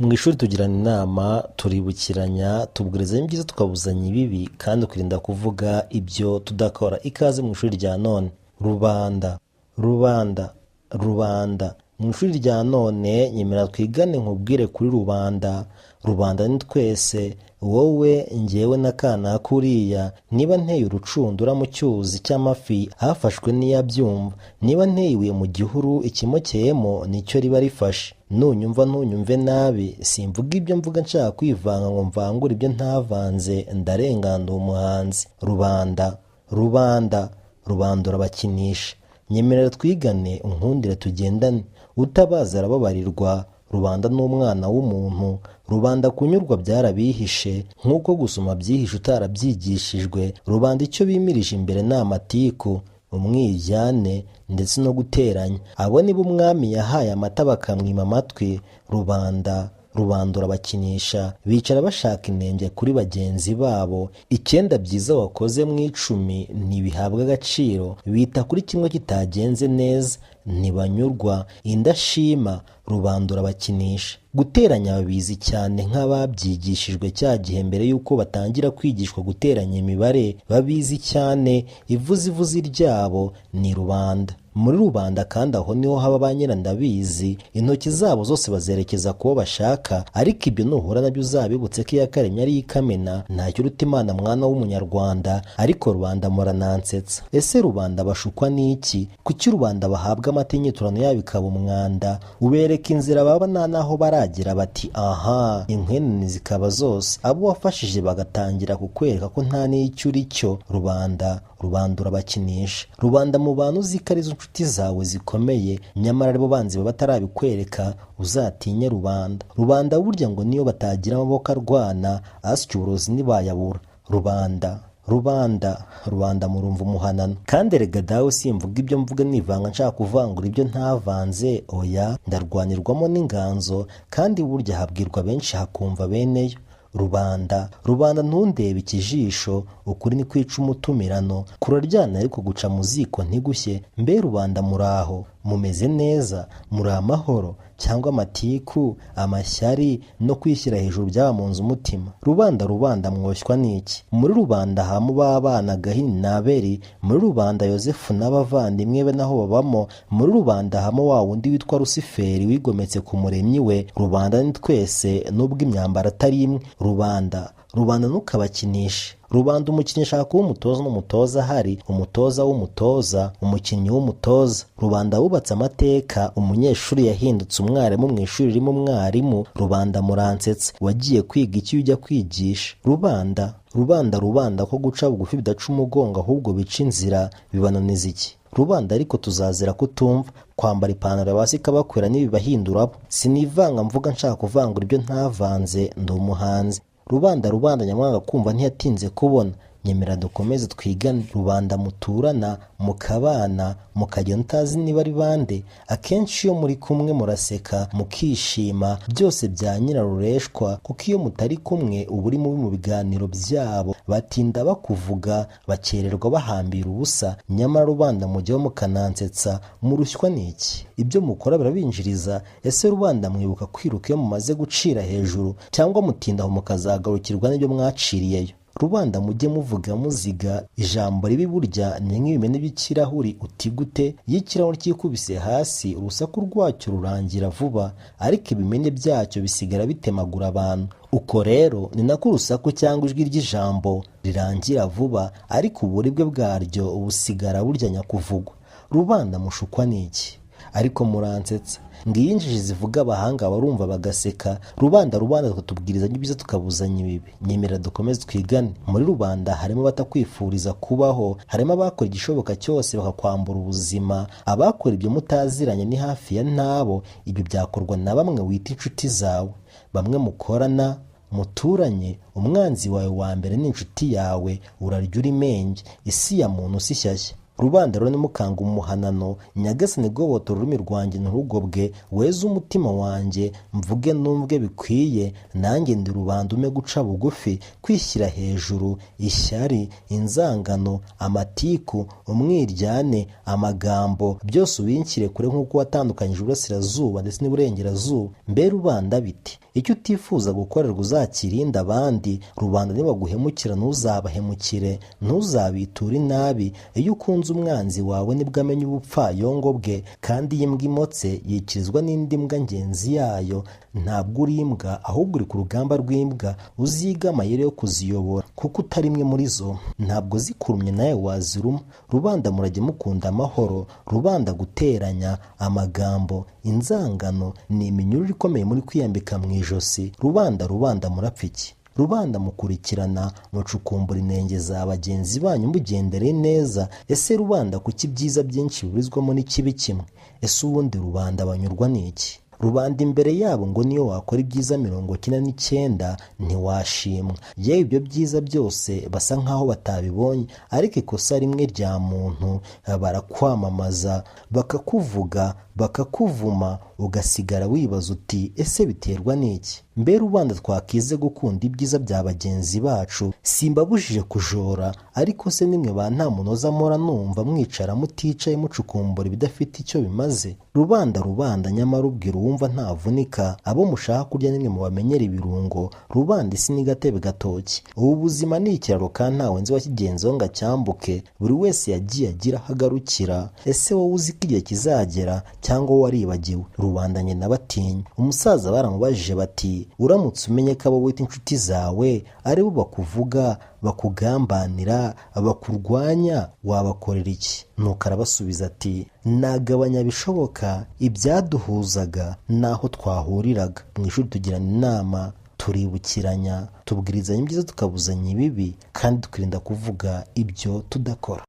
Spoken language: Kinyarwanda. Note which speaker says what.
Speaker 1: mu ishuri tugirana inama, turibukiranya, tubwirizanya ibyiza tukabuzanya ibibi kandi ukirinda kuvuga ibyo tudakora. Ikaze mu ishuri rya none. Rubanda mu ishuri rya none nyemera twigane nkubwire kuri rubanda. Rubanda ni twese, wowe, njyewe n'akana kuriya. Niba nteye urucundura mu cyuzi cy'amafi hafashwe n'iyabyumva, niba nteye ibuye mu gihuru ikimokeyemo nicyo riba rifashe. Nunyumva ntunyumve nabi, simvuga ibyo mvuga nshaka kwivanga ngo mvangure ibyo ntavanze, ndarengana umuhanzi. Rubanda urabakinisha. Nyemerera twigane unkundire tugendane, utabaza arababarirwa. Rubanda n'umwana w'umuntu. Rubanda kunyurwa byarabihishe, nk'uko gusoma byihishe utarabyigishijwe. Rubanda icyo bimirije imbere ni amatiku, umwijyane ndetse no guteranya. Abo nibo umwami yahaye amata bakamwima amatwi. Rubanda urabakinisha, bicara bashaka inenge kuri bagenzi babo. 9 byiza wakoze mu 10 ntibihabwa agaciro, bita kuri kimwe kitagenze neza, ntibanyurwa. Indashima. Rubanda urabakinisha. Guteranya babizi cyane nk'ababyigishijwe cya gihe mbere y'uko batangira kwigishwa guteranya imibare, babizi cyane. Ivuzi ryabo ni rubanda. Muri rubanda kandi aho niho haba ba nyirandabizi. Intoki zabo zose bazerekeza kubo bashaka, ariko ibyo nuhura nabyo uzabibutse ko iyakaremye ari ikamena. Ntacyo uruta Imana mwana w'umunyarwanda. Ariko rubanda muranansetsa. Ese rubanda bashukwa n'iki? Kuki rubanda bahabwa amata inyiturano yabo ikaba umwanda? Ubereka inzira baba naho baragira bati aha, inkwenene zikaba zose. Abo wafashije bagatangira kukwereka ko nta n'icyo uri cyo. Rubanda urabakinisha. Rubanda mu bantu uziko ari zo nshuti zawe zikomeye, nyamara aribo banzi baba batarabikwereka. Uzatinye rubanda. Rubanda burya ngo niyo batagira amaboko arwana, asya uburozi ntibayabura. Rubanda murumva umuhanano. Kandi erega dawe simvuga ibyo mvuga nivanga nshaka kuvangura ibyo ntavanze. Oya, ndarwanirwamo n'inganzo, kandi burya habwirwa benshi hakumva beneyo. Rubanda ntundebe ikijisho, ukuri ni kwica umutumirano. Kuraryana ariko guca mu ziko ntigushye. Mbe rubanda muraho, mumeze neza, muri amahoro, cyangwa amatiku, amashyari no kwishyira hejuru byaba mu nzu umutima? Rubanda mwoshywa n'iki? Muri rubanda hamu b'abana Gahini na Abeli. Muri rubanda Yosefu n'abavandimwe be naho babamo. Muri rubanda hamu wa wundi witwa Rusiferi wigometse ku muremyi we. Rubanda ni twese nubwo imyambaro atari imwe. Rubanda ntukabakinishe. Rubanda umukinnyi ashaka kuba umutoza n'umutoza ahari, umutoza w'umutoza, umukinnyi w'umutoza. Rubanda wubatse amateka, umunyeshuri yahindutse umwarimu mu ishuri ririmo umwarimu. Rubanda muransetsa. Wagiye kwiga iki ujya kwigisha? Rubanda ko guca bugufi bidaca umugongo ahubwo bica inzira, bibananiza iki? Rubanda ariko tuzazira kutumva. Kwambara ipantaro basi kabakwera n'ibibahindurabo. Sinivanga mvuga nshaka kuvangura ibyo ntavanze, ndi umuhanzi. Rubanda nyamwanga kumva ntiyatinze kubona. Nyemera dukomeze twigane. Rubanda muturana, mukabana, mukagenda utazi niba ari bande. Akenshi iyo muri kumwe muraseka, mukishima, byose bya nyirarureshwa. Kuko iyo mutari kumwe uba uri mubi mu biganiro byabo. Batinda bakuvuga, bakererwa bahambira ubusa. Nyamara rubanda mujyeho mukanansetsa. Murushywa n'iki? Ibyo mukora birabinjiriza. Ese rubanda mwibuka kwiruka iyo mumaze gucira hejuru, cyangwa mutinda aho mukazagarukirwa n'ibyo mwaciriyeyo? Rubanda mujye muvuga muziga. Ijambo ribi burya ni nk'ibimene by'ikirahuri. Utigute iyo ikirahuri cyikubise hasi, urusaku rwacyo rurangira vuba, ariko ibimene byacyo bisigara bitemagura abantu. Uko rero ni nako urusaku cyangwa ijwi ry'ijambo rirangira vuba, ariko uburibwe bwaryo busigara burya nyakuvugwa. Rubanda mushukwa n'iki? Ariko muransetsa. Ngiyi injiji zivuga abahanga barumva bagaseka. Rubanda tukatubwirizanya ibyiza tukabuzanya ibibi. Nyemera dukomeze twigane. Muri rubanda harimo batakwifuriza kubaho, harimo abakora igishoboka cyose bakakwambura ubuzima. Abakora ibyo mutaziranye ni hafi ya ntabo. Ibyo byakorwa na bamwe wita inshuti zawe, bamwe mukorana, muturanye. Umwanzi wawe wa mbere ni inshuti yawe. Urarya uri menge. Isi ya muntu si shyashya. rubanda rero nimukanga umuhanano, nyagasani gobotora ururimi rwanjye nturugobwe, weze umutima wanjye mvuge numve bikwiye, nanjye ndi rubanda ume guca bugufi, kwishyira hejuru, ishyari, inzangano, amatiku, umwiryane, amagambo, byose ubinshyire kure nk'uko watandukanyije uburasirazuba ndetse n'iburengerazuba. Mbe rubanda biti, icyo utifuza gukorerwa uzakirinde abandi. Rubanda nibaguhemukira ntuzabahemukire, ntuzabiture inabi. Iyo ukunze umwanzi wawe nibwo amenya ubupfayongo bwe, kandi iyi mbwa imotse yikirizwa n'indi mbwa ngenzi yayo. Ntabwo uri imbwa, ahubwo uri ku rugamba rw'imbwa, uziga amayeri yo kuziyobora, kuko utari imwe muri zo. Ntabwo zikurumye nawe waziruma. Rubanda murajye mukunda amahoro. Rubanda guteranya, amagambo, inzangano ni iminyururu ikomeye muri kwiyambika mu ijosi. Rubanda murapfa iki? Rubanda mukurikirana, mucukumbura inenge za bagenzi banyu mugendere neza. Ese rubanda kuki ibyiza byinshi biburizwamo n'ikibi kimwe? Ese ubundi rubanda banyurwa n'iki? Rubanda imbere yabo ngo niyo wakora ibyiza 99 ntiwashimwa. Yewe ibyo byiza byose basa nkaho batabibonye, ariko ikosa rimwe rya muntu barakwamamaza, bakakuvuga, bakakuvuma, ugasigara wibaza uti ese biterwa n'iki? Mbe rubanda twakize gukunda ibyiza bya bagenzi bacu, simbabujije kujora, ariko se nimwe ba nta munoza mpora numva mwicara muticaye mucukumbura ibidafite icyo bimaze. Rubanda nyamara ubwira uwumva ntavunika, abo mushaka kurya nimwe mubamenyera ibirungo. Rubanda isi ni gatebe gatoki, ubu buzima ni ikiraro kandi ntawe nzi wakigenzeho ngo acyambuke. Buri wese yagiye agira aho agarukira. Ese wowe uzi ko igihe kizagera cyangwa waribagiwe? Rubanda nyina batinya. Umusaza baramubajije bati, uramutse umenye ko abo wita inshuti zawe ari bo bakuvuga, bakugambanira, bakurwanya, wabakorera iki? Nuko arabasubiza ati, nagabanya bishoboka ibyaduhuzaga n'aho twahuriraga. Mu ishuri tugirana inama, turibukiranya, tubwirizanya ibyiza tukabuzanya ibibi, kandi tukirinda kuvuga ibyo tudakora.